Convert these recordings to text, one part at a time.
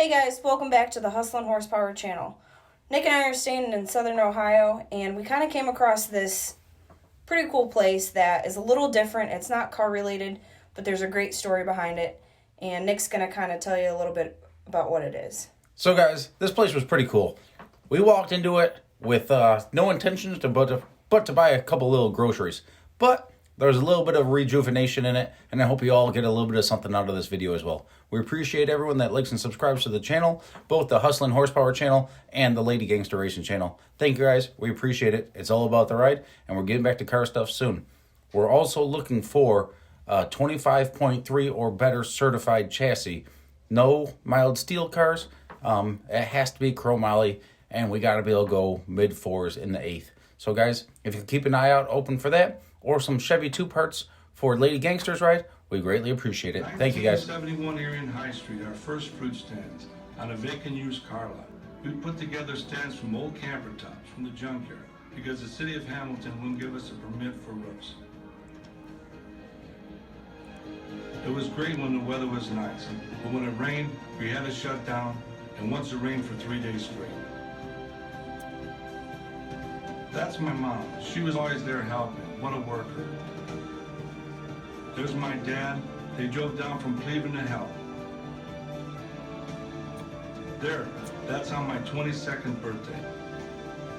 Hey guys, welcome back to the Hustlin' Horsepower channel. Nick and I are staying in Southern Ohio, and we kind of came across this pretty cool place that is a little different. It's not car related, but there's a great story behind it, and Nick's going to kind of tell you a little bit about what it is. So guys, this place was pretty cool. We walked into it with no intentions but to buy a couple little groceries. But there's a little bit of rejuvenation in it, and I hope you all get a little bit of something out of this video as well. We appreciate everyone that likes and subscribes to the channel, both the Hustlin' Horsepower channel and the Lady Gangster Racing channel. Thank you guys. We appreciate it. It's all about the ride, and we're getting back to car stuff soon. We're also looking for 25.3 or better certified chassis. No mild steel cars. It has to be chromoly, and we got to be able to go mid-4s in the 8th. So guys, if you keep an eye out open for that, or some Chevy 2 parts for Lady Gangster's ride, we greatly appreciate it. Thank you guys. 1971 here in High Street, our first fruit stands on a vacant used car lot. We put together stands from old camper tops from the junkyard because the city of Hamilton wouldn't give us a permit for roofs. It was great when the weather was nice, but when it rained, we had to shut down, and once it rained for 3 days straight. That's my mom. She was always there helping. What a worker. There's my dad. They drove down from Cleveland to help. There, that's on my 22nd birthday.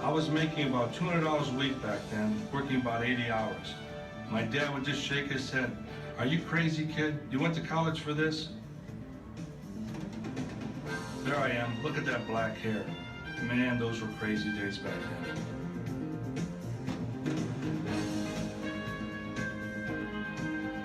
I was making about $200 a week back then, working about 80 hours. My dad would just shake his head. Are you crazy, kid? You went to college for this? There I am. Look at that black hair. Man, those were crazy days back then.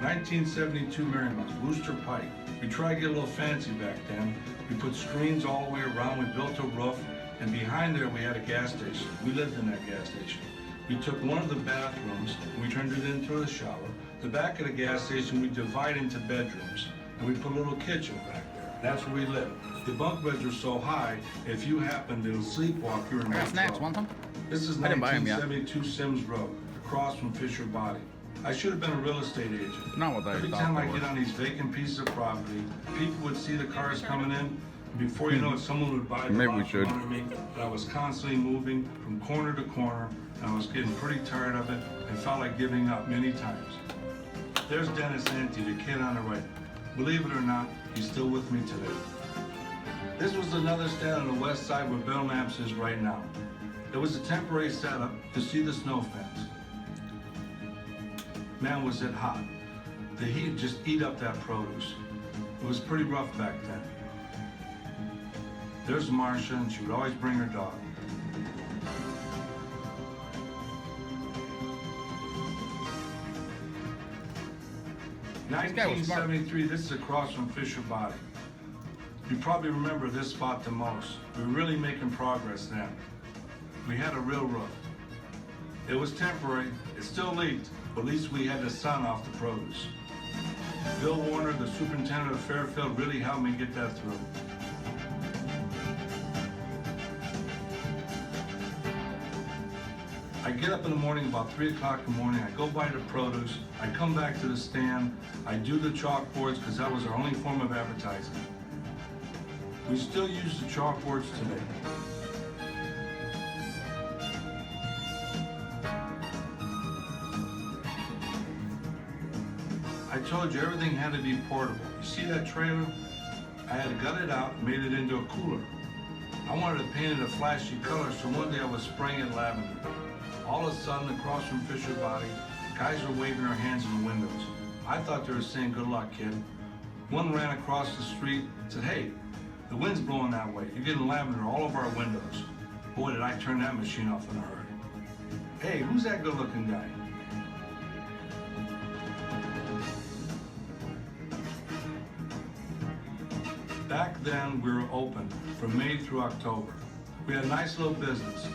1972 Marymount, Rooster Pike. We tried to get a little fancy back then. We put screens all the way around, we built a roof, and behind there we had a gas station. We lived in that gas station. We took one of the bathrooms and we turned it into a shower. The back of the gas station we divide into bedrooms, and we put a little kitchen back there. That's where we lived. The bunk beds were so high, if you happened to sleepwalk, you were in I got snacks, trouble. want them? This is I didn't buy 'em yet. 1972 Sims Road, across from Fisher Body. I should have been a real estate agent. Not what I Every thought time they I were. get on these vacant pieces of property, people would see the cars coming in, and before you know it, someone would buy the Maybe we lot should. from under me. But I was constantly moving from corner to corner, and I was getting pretty tired of it and felt like giving up many times. There's Dennis Ante, the kid on the right. Believe it or not, he's still with me today. This was another stand on the west side where Bell Lamps is right now. It was a temporary setup to see the snow fence. Man, was it hot. The heat just ate up that produce. It was pretty rough back then. There's Marcia, and she would always bring her dog. This guy was smart. 1973, this is across from Fisher Body. You probably remember this spot the most. We were really making progress then. We had a real roof. It was temporary, it still leaked, but at least we had the sun off the produce. Bill Warner, the superintendent of Fairfield, really helped me get that through. I get up in the morning about 3 o'clock in the morning, I go buy the produce, I come back to the stand, I do the chalkboards because that was our only form of advertising. We still use the chalkboards today. I told you everything had to be portable. You see that trailer? I had to gut it out and made it into a cooler. I wanted to paint it a flashy color, so one day I was spraying it lavender. All of a sudden, across from Fisher Body, guys were waving their hands in the windows. I thought they were saying, "Good luck, kid." One ran across the street and said, "Hey, the wind's blowing that way. You're getting lavender all over our windows." Boy, did I turn that machine off in a hurry. "Hey, who's that good-looking guy?" Back then, we were open from May through October. We had a nice little business.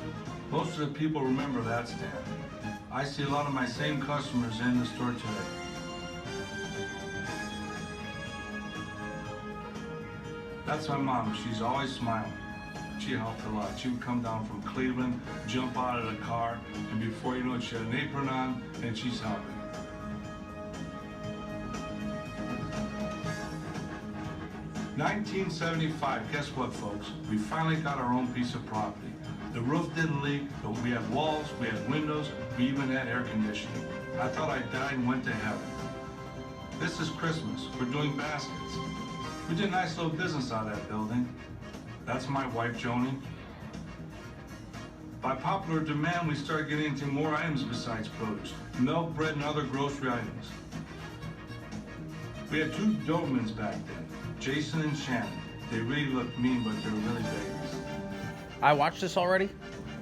Most of the people remember that stand. I see a lot of my same customers in the store today. That's my mom. She's always smiling. She helped a lot. She would come down from Cleveland, jump out of the car, and before you know it, she had an apron on, and she's helping. 1975, guess what, folks? We finally got our own piece of property. The roof didn't leak, but we had walls, we had windows, we even had air conditioning. I thought I died and went to heaven. This is Christmas. We're doing baskets. We did a nice little business out of that building. That's my wife, Joni. By popular demand, we started getting into more items besides produce. Milk, bread, and other grocery items. We had two Dobermans back then, Jason and Shannon. They really looked mean, but they're really babies. I watched this already,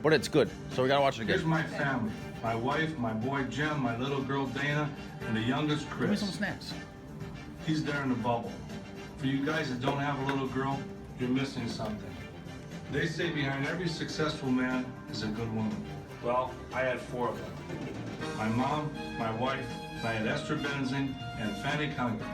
but it's good, so we gotta watch it again. Here's my family. My wife, my boy Jim, my little girl Dana, and the youngest Give me Chris. some snacks. He's there in the bubble. For you guys that don't have a little girl, you're missing something. They say behind every successful man is a good woman. Well, I had four of them. My mom, my wife, and I had Esther Benzing and Fanny Cunningham.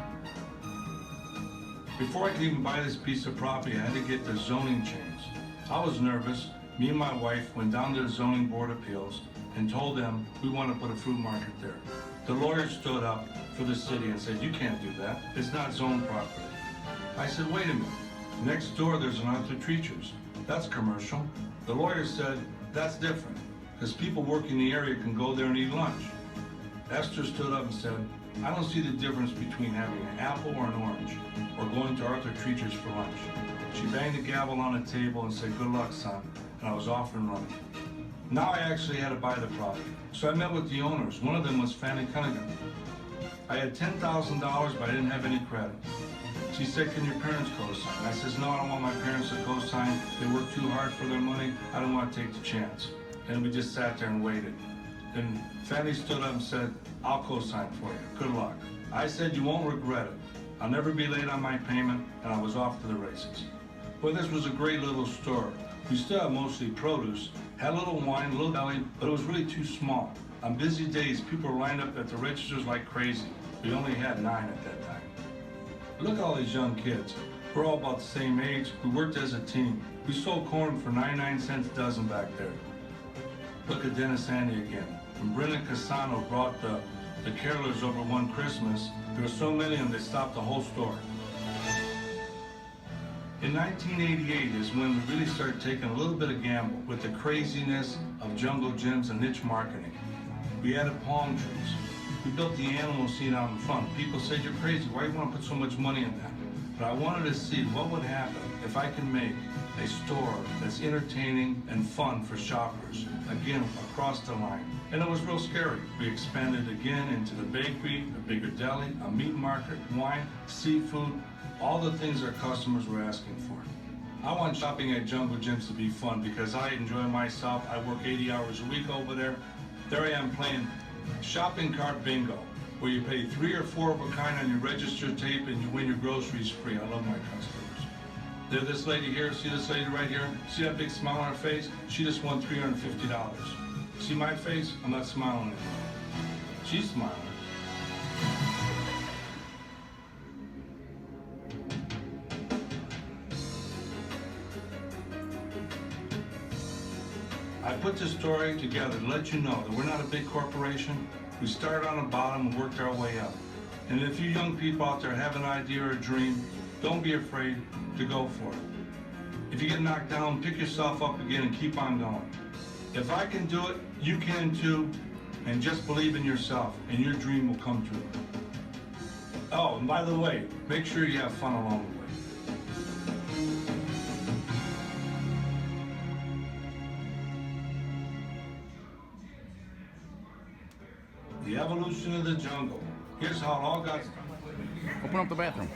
Before I could even buy this piece of property, I had to get the zoning changed. I was nervous. Me and my wife went down to the zoning board of appeals and told them we want to put a fruit market there. The lawyer stood up for the city and said, you can't do that. It's not zoned property. I said, wait a minute. Next door there's an Arthur Treacher's. That's commercial. The lawyer said, that's different, because people working in the area can go there and eat lunch. Esther stood up and said, I don't see the difference between having an apple or an orange, or going to Arthur Treacher's for lunch. She banged the gavel on the table and said, good luck, son, and I was off and running. Now I actually had to buy the property, so I met with the owners. One of them was Fanny Cunningham. I had $10,000, but I didn't have any credit. She said, can your parents co-sign? I says, no, I don't want my parents to co-sign. They work too hard for their money. I don't want to take the chance. And we just sat there and waited. Then Fanny stood up and said, I'll co-sign for you. Good luck. I said, you won't regret it. I'll never be late on my payment, and I was off to the races. Well, this was a great little store. We still have mostly produce, had a little wine, a little deli, but it was really too small. On busy days, people were lined up at the registers like crazy. We only had 9 at that time. Look at all these young kids. We're all about the same age. We worked as a team. We sold corn for 99 cents a dozen back there. Look at Dennis Andy again. When Brendan Casano brought the carolers over one Christmas, there were so many of them they stopped the whole store. In 1988 is when we really started taking a little bit of gamble with the craziness of jungle gyms and niche marketing. We added palm trees. We built the animal scene out in front. People said, you're crazy, why do you want to put so much money in that? But I wanted to see what would happen if I can make a store that's entertaining and fun for shoppers, again, across the line. And it was real scary. We expanded again into the bakery, a bigger deli, a meat market, wine, seafood, all the things our customers were asking for. I want shopping at Jungle Gyms to be fun because I enjoy myself. I work 80 hours a week over there. There I am playing shopping cart bingo, where you pay 3 or 4 of a kind on your register tape and you win your groceries free. I love my customers. There's this lady here, see this lady right here? See that big smile on her face? She just won $350. See my face? I'm not smiling anymore. She's smiling. I put this story together to let you know that we're not a big corporation. We started on the bottom and worked our way up. And if you young people out there have an idea or a dream, don't be afraid to go for it. If you get knocked down, pick yourself up again and keep on going. If I can do it, you can too. And just believe in yourself and your dream will come true. Oh, and by the way, make sure you have fun along the way. The evolution of the jungle. Here's how it all got started. Open up the bathroom.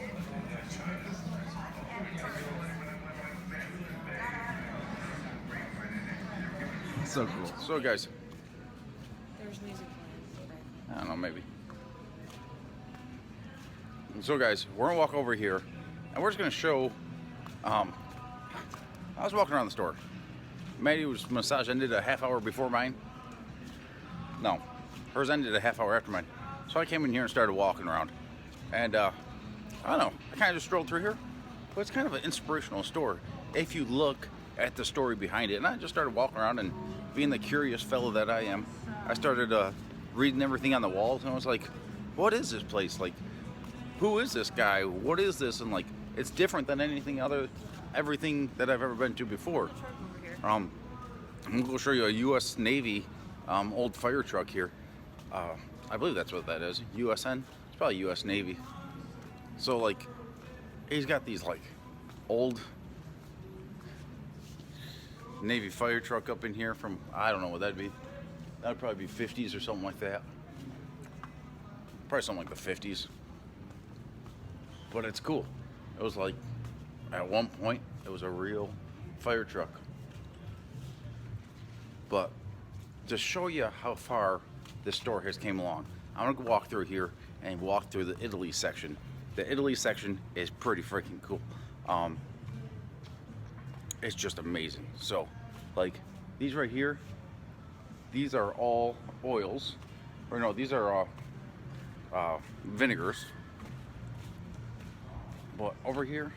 So cool. So guys, There's music playing. I don't know, maybe. So guys, we're gonna walk over here and we're just gonna show, I was walking around the store. Maddy's massage ended a half hour before mine. No, hers ended a half hour after mine. So I came in here and started walking around. And I don't know, I kind of just strolled through here. But it's kind of an inspirational store if you look at the story behind it. And I just started walking around, and being the curious fellow that I am, I started reading everything on the walls, and I was like, what is this place? Like, who is this guy? What is this? And like, it's different than everything that I've ever been to before. I'm gonna go show you a U.S. Navy old fire truck here. I believe that's what that is. USN. It's probably U.S. Navy. So like, he's got these like old Navy fire truck up in here from, I don't know what that'd be. That'd probably be 50s or something like that. Probably something like the 50s. But it's cool. It was like, at one point, it was a real fire truck. But to show you how far this store has came along, I'm gonna walk through here and walk through the Italy section. The Italy section is pretty freaking cool. It's just amazing. So, like, these right here, these are all oils. Or no, these are vinegars. But over here,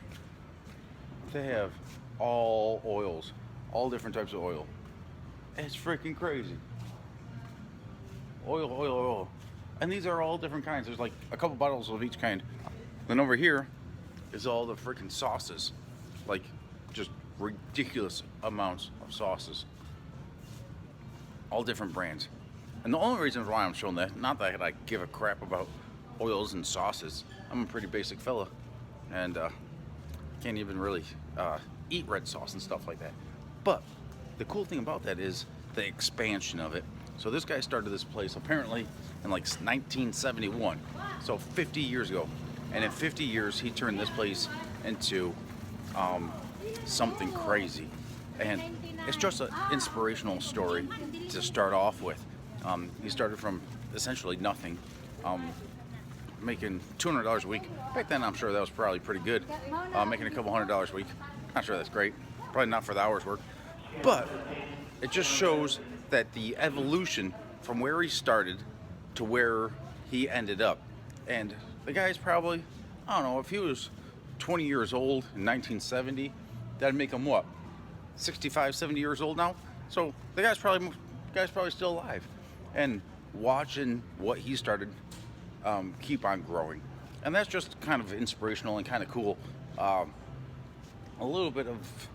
they have all oils, all different types of oil. It's freaking crazy. Oil, oil, oil. And these are all different kinds. There's like a couple bottles of each kind. Then over here is all the freaking sauces. Like, just ridiculous amounts of sauces. All different brands. And the only reason why I'm showing that, not that I give a crap about oils and sauces. I'm a pretty basic fella. And can't even really eat red sauce and stuff like that. But the cool thing about that is the expansion of it. So this guy started this place apparently in like 1971, so 50 years ago. And in 50 years, he turned this place into something crazy. And it's just an inspirational story to start off with. He started from essentially nothing, making $200 a week. Back then, I'm sure that was probably pretty good. Making a couple $100 a week. Not sure that's great. Probably not for the hours work. But it just shows that the evolution from where he started to where he ended up. And the guy's probably, I don't know, if he was 20 years old in 1970, that'd make him what? 65, 70 years old now? So the guy's probably still alive. And watching what he started keep on growing. And that's just kind of inspirational and kind of cool. A little bit of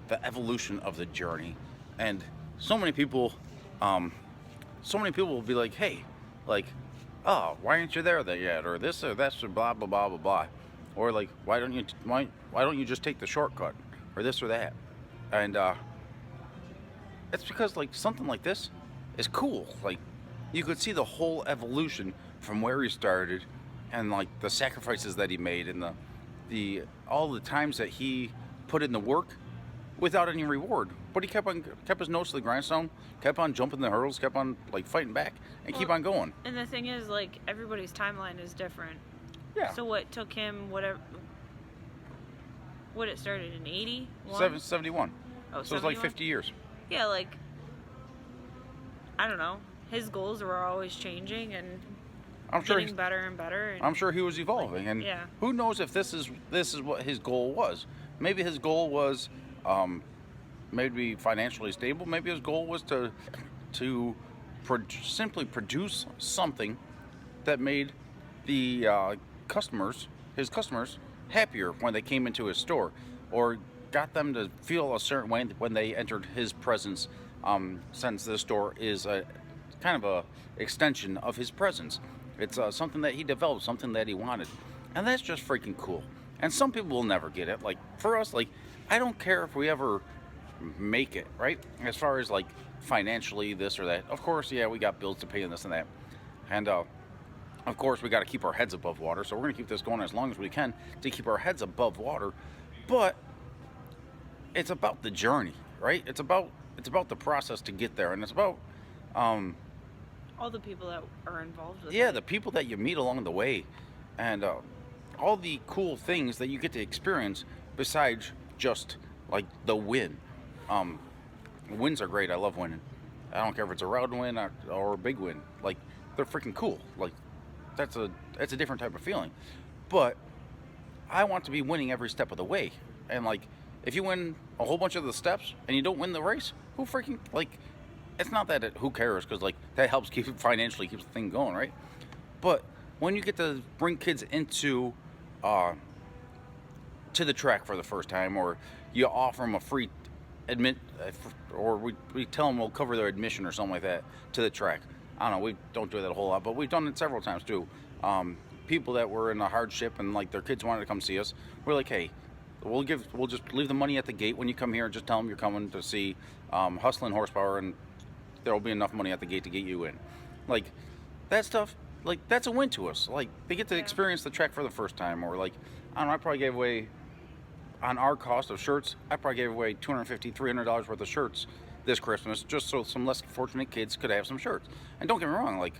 the evolution of the journey. And so many people will be like, hey, like, oh, why aren't you there yet? Or this or that's or blah blah blah blah blah. Or like, why don't you just take the shortcut? Or this or that. And it's because like something like this is cool. Like, you could see the whole evolution from where he started and like the sacrifices that he made and the all the times that he put in the work without any reward. But he kept his nose to the grindstone, kept on jumping the hurdles, kept on like fighting back and keep on going. And the thing is, like, everybody's timeline is different. Yeah. So what took him what it started in 81? 71. Oh, so it's like 50 years. Yeah, like, I don't know. His goals were always changing and I'm sure getting better and better. And I'm sure he was evolving, and yeah. Who knows if this is what his goal was? Maybe his goal was maybe financially stable. Maybe his goal was to simply produce something that made the his customers, happier when they came into his store, or got them to feel a certain way when they entered his presence. Since this store is a kind of a extension of his presence. It's something that he developed, something that he wanted. And that's just freaking cool. And some people will never get it. Like, for us, like, I don't care if we ever make it, right? As far as, like, financially, this or that. Of course, yeah, we got bills to pay and this and that. And, of course, we got to keep our heads above water. So we're going to keep this going as long as we can to keep our heads above water. But it's about the journey, right? It's about the process to get there. And it's about... all the people that are involved with it. The people that you meet along the way, and all the cool things that you get to experience besides just like the win. Wins are great. I love winning. I don't care if it's a round win or a big win. Like, they're freaking cool. Like, that's a different type of feeling. But I want to be winning every step of the way. And like, if you win a whole bunch of the steps and you don't win the race, who freaking, like, it's not that who cares, because like that helps keeps the thing going, right? But when you get to bring kids into to the track for the first time, or you offer them a free or we tell them we'll cover their admission or something like that to the track. I don't know, we don't do that a whole lot, but we've done it several times too. People that were in a hardship and like their kids wanted to come see us, we're like, hey, we'll just leave the money at the gate when you come here and just tell them you're coming to see Hustlin' Horsepower, and there'll be enough money at the gate to get you in. Like, that stuff, like, that's a win to us. Like, they get to experience the track for the first time, or like, I don't know, I probably gave away, on our cost of shirts, I probably gave away $250, $300 worth of shirts this Christmas, just so some less fortunate kids could have some shirts. And don't get me wrong, like,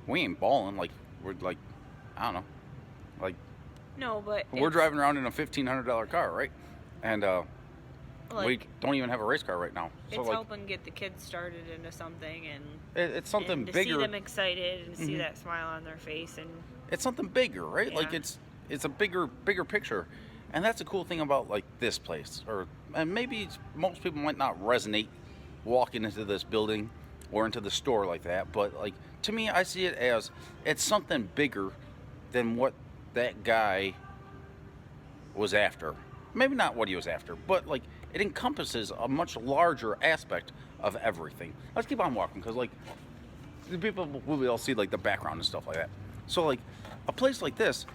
we ain't balling, like, we're like, I don't know, like, No, but we're driving around in a $1,500 car, right? And like, we don't even have a race car right now. So it's like, helping get the kids started into something, and it's something and to bigger. see them excited and see that smile on their face, and It's something bigger, right? Yeah. Like it's a bigger picture, and that's the cool thing about like this place. And maybe most people might not resonate walking into this building or into the store like that, but like to me, I see it as it's something bigger than what that guy was after. Maybe not what he was after, but like it encompasses a much larger aspect of everything. Let's keep on walking, because like the people will all see like the background and stuff like that. So like a place like this,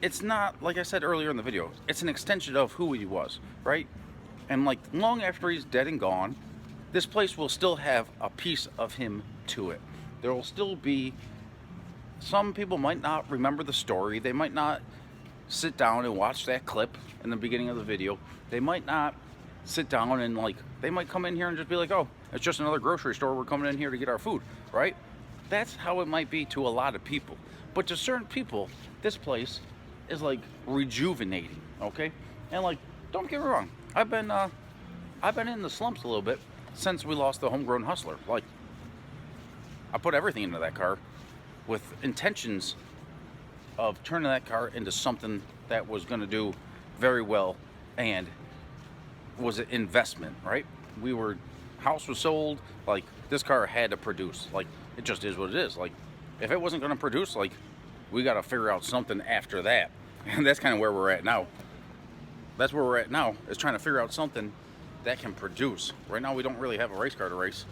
it's not, like I said earlier in the video, it's an extension of who he was, right? And like long after he's dead and gone, this place will still have a piece of him to it. There will still be, some people might not remember the story. They might not sit down and watch that clip in the beginning of the video. They might not sit down and like, they might come in here and just be like, oh, it's just another grocery store. We're coming in here to get our food, right? That's how it might be to a lot of people. But to certain people, this place is like rejuvenating, okay? And like, don't get me wrong, I've been in the slumps a little bit since we lost the homegrown hustler. Like, I put everything into that car with intentions of turning that car into something that was going to do very well and was an investment, right? House was sold, like this car had to produce. Like, it just is what it is. Like, if it wasn't going to produce, like, we got to figure out something after that. And that's kind of where we're at now. That's where we're at now, is trying to figure out something that can produce. Right now we don't really have a race car to race.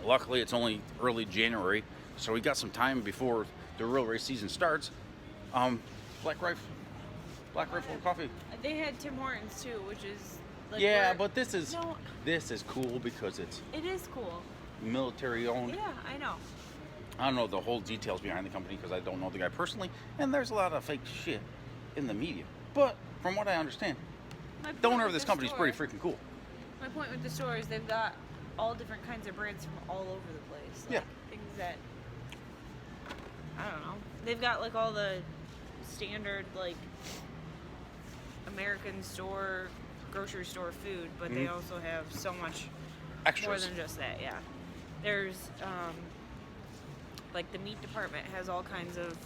Luckily it's only early January, so we got some time before the real race season starts. Black Rifle Coffee. they had Tim Hortons too, which is like Yeah, where- but this is No. cool because it's It is cool. military owned. Yeah, I know. I don't know the whole details behind the company because I don't know the guy personally, and there's a lot of fake shit in the media. But from what I understand, My the point owner of with this the company is store- pretty freaking cool. My point with the store is they've got all different kinds of brands from all over the place. Like, Yeah. Things that I don't know. They've got like all the standard like American store, grocery store food, but they also have so much Extras. more than just that. Yeah. There's like the meat department has all kinds of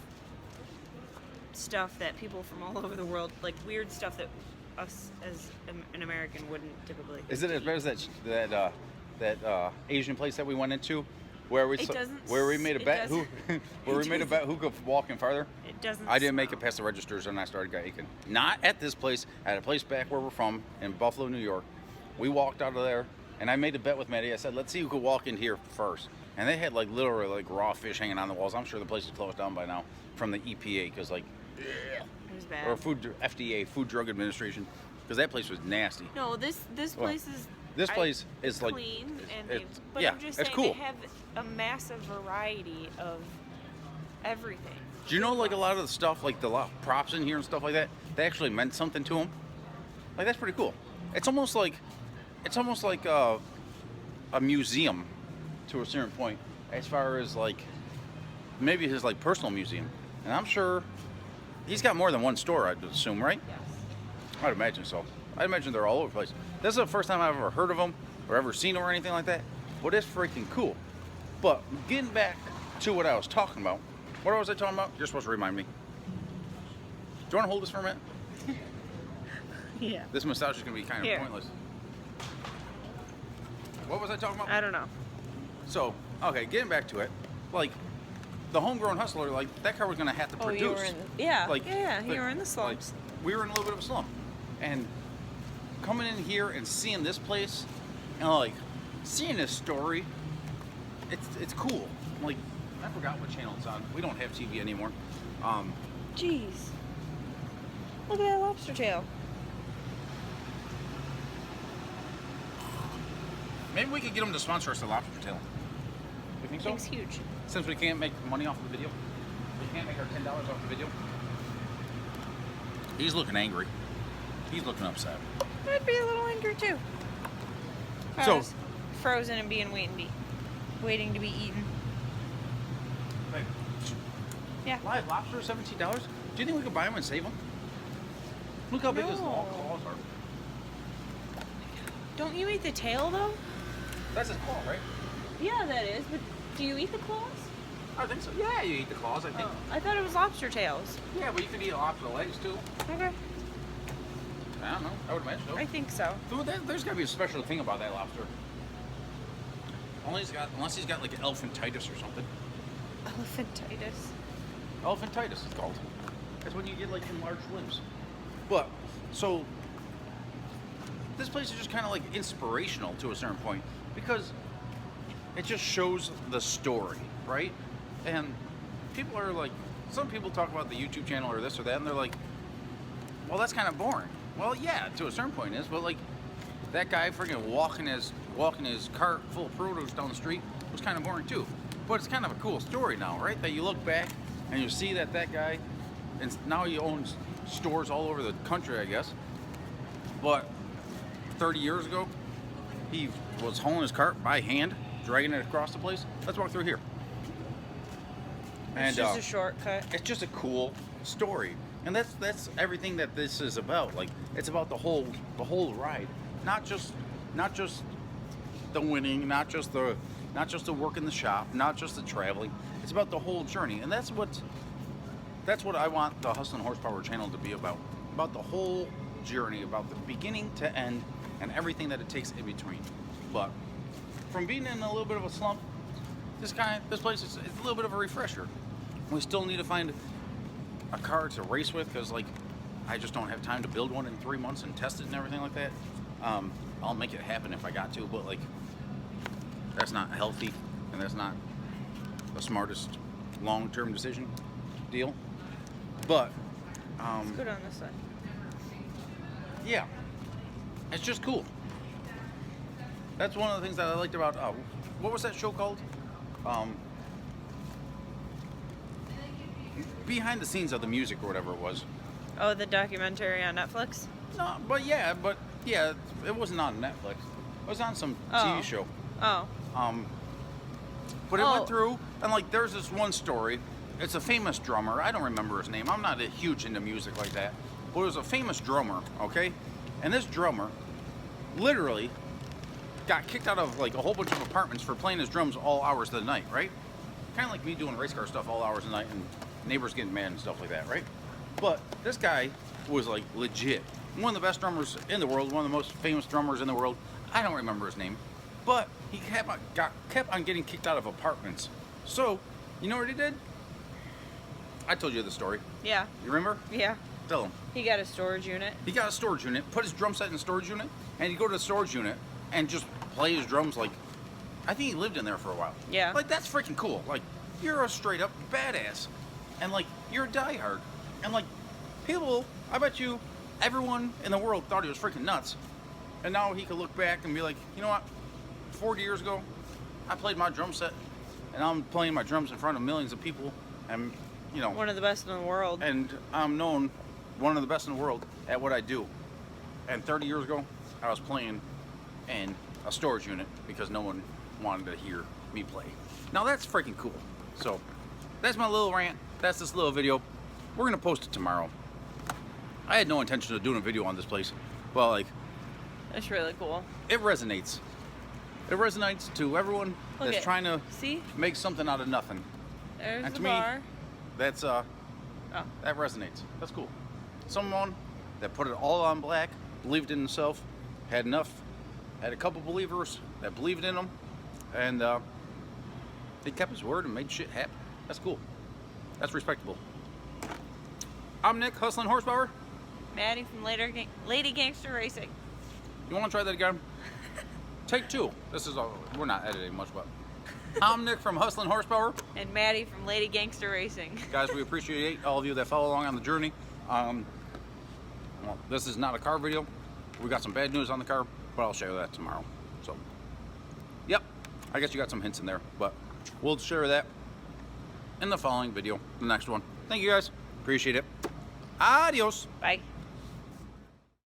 stuff that people from all over the world, like weird stuff that us as an American wouldn't typically. Is it as bad as that Asian place that we went into, where we made a bet who where we made a bet who could walk in farther? It doesn't. I didn't make it smell. past the registers and I started gagging. Not at this place, at a place back where we're from in Buffalo, New York. We walked out of there and I made a bet with Maddy. I said, let's see who could walk in here first. And they had like literally like raw fish hanging on the walls. I'm sure the place is closed down by now from the EPA because like, It was bad. or FDA, Food Drug Administration, because that place was nasty. No, this place is. This place is like clean, and it's- but yeah, I'm just it's saying cool. they have a massive variety of everything. Do you know, like, a lot of the stuff, like, props in here and stuff like that, they actually meant something to them? Like, that's pretty cool. It's almost like a museum to a certain point, as far as, like, maybe his, like, personal museum. And I'm sure he's got more than one store, I'd assume, right? Yes. I'd imagine so. I'd imagine they're all over the place. This is the first time I've ever heard of them or ever seen them or anything like that, but it's freaking cool. But getting back to what I was talking about, what was I talking about? You're supposed to remind me. Do you want to hold this for a minute? Yeah. This massage is going to be kind of Here. pointless. What was I talking about? I don't know. So, okay, getting back to it, like, the homegrown hustler, like, that car was going to have to produce. Oh, you were in. Yeah. Like, yeah. You like- were in the slumps. we were in a little bit of a slump, and coming in here and seeing this place, and like seeing this story, it's cool. Like, I forgot what channel it's on. We don't have TV anymore. Jeez. Look at that lobster tail. Maybe we could get them to sponsor us a lobster tail. You think so? Thing's huge. Since we can't make money off of the video, we can't make our $10 off the video. He's looking angry. He's looking upset. I'd be a little angry too. If So- I was frozen and being waiting to be eaten. Hey, Yeah. live lobster, $17. Do you think we could buy them and save them? Look how big his long No. claws are. Don't you eat the tail though? That's his claw, right? Yeah, that is. But do you eat the claws? I think so. Yeah, you eat the claws, I think. Oh, I thought it was lobster tails. Yeah, but you can eat lobster legs too. Okay. I don't know. I would imagine so. I think so. There's got to be a special thing about that lobster. Unless he's got like elephantitis or something. Elephantitis. Elephantitis is called. That's when you get like enlarged limbs. But so this place is just kind of like inspirational to a certain point because it just shows the story, right? And people are like, some people talk about the YouTube channel or this or that, and they're like, well, that's kind of boring. Well, yeah, to a certain point it is, but like that guy freaking walking his cart full of produce down the street was kind of boring too. But it's kind of a cool story now, right? That you look back and you see that guy, and now he owns stores all over the country, I guess. But 30 years ago, he was hauling his cart by hand, dragging it across the place. Let's walk through here. It's just a shortcut. It's just a cool story, and that's everything that this is about. Like, it's about the whole ride, not just the winning, not just the work in the shop, not just the traveling. It's about the whole journey, and that's what I want the Hustlin' Horsepower channel to be about the whole journey, about the beginning to end, and everything that it takes in between. But from being in a little bit of a slump, this place is a little bit of a refresher. We still need to find a car to race with because, like, I just don't have time to build one in 3 months and test it and everything like that. I'll make it happen if I got to, but like, that's not healthy and that's not the smartest long-term decision deal. But Let's go down this side. yeah, it's just cool. That's one of the things that I liked about what was that show called? Behind the scenes of the music or whatever it was. Oh, the documentary on Netflix? No, but yeah, it wasn't on Netflix. It was on some TV show. Oh. But it went through, and like, there's this one story. It's a famous drummer. I don't remember his name. I'm not huge into music like that. But it was a famous drummer, okay? And this drummer literally got kicked out of like a whole bunch of apartments for playing his drums all hours of the night, right? Kind of like me doing race car stuff all hours of the night and neighbors getting mad and stuff like that, right? But this guy was like legit. One of the best drummers in the world, one of the most famous drummers in the world. I don't remember his name. But he kept on getting kicked out of apartments. So, you know what he did? I told you the story. Yeah. You remember? Yeah. Tell him. He got a storage unit. He got a storage unit, put his drum set in the storage unit, and he'd go to the storage unit and just play his drums like, I think he lived in there for a while. Yeah. Like, that's freaking cool. Like, you're a straight up badass. And like, you're a diehard. And like, people, I bet you, everyone in the world thought he was freaking nuts. And now he could look back and be like, you know what? 40 years ago, I played my drum set, and I'm playing my drums in front of millions of people, and you know, One of the best in the world. and I'm known one of the best in the world at what I do. And 30 years ago, I was playing in a storage unit because no one wanted to hear me play. Now that's freaking cool. So that's my little rant. That's this little video. We're gonna post it tomorrow. I had no intention of doing a video on this place, but like, That's really cool. it resonates. It resonates to everyone Look that's at- trying to See? make something out of nothing. There's And the to me, bar. That's Oh. that resonates. That's cool. Someone that put it all on black, believed in himself, had a couple believers that believed in him, and he kept his word and made shit happen. That's cool. That's respectable. I'm Nick, Hustlin' Horsepower. Maddy from Lady Gangster Racing. You want to try that again? Take 2. This is we're not editing much, but I'm Nick from Hustlin' Horsepower. And Maddy from Lady Gangster Racing. Guys, we appreciate all of you that follow along on the journey. Well, this is not a car video. We got some bad news on the car, but I'll share that tomorrow. So, yep, I guess you got some hints in there, but we'll share that in the following video, the next one. Thank you guys. Appreciate it. Adios. Bye.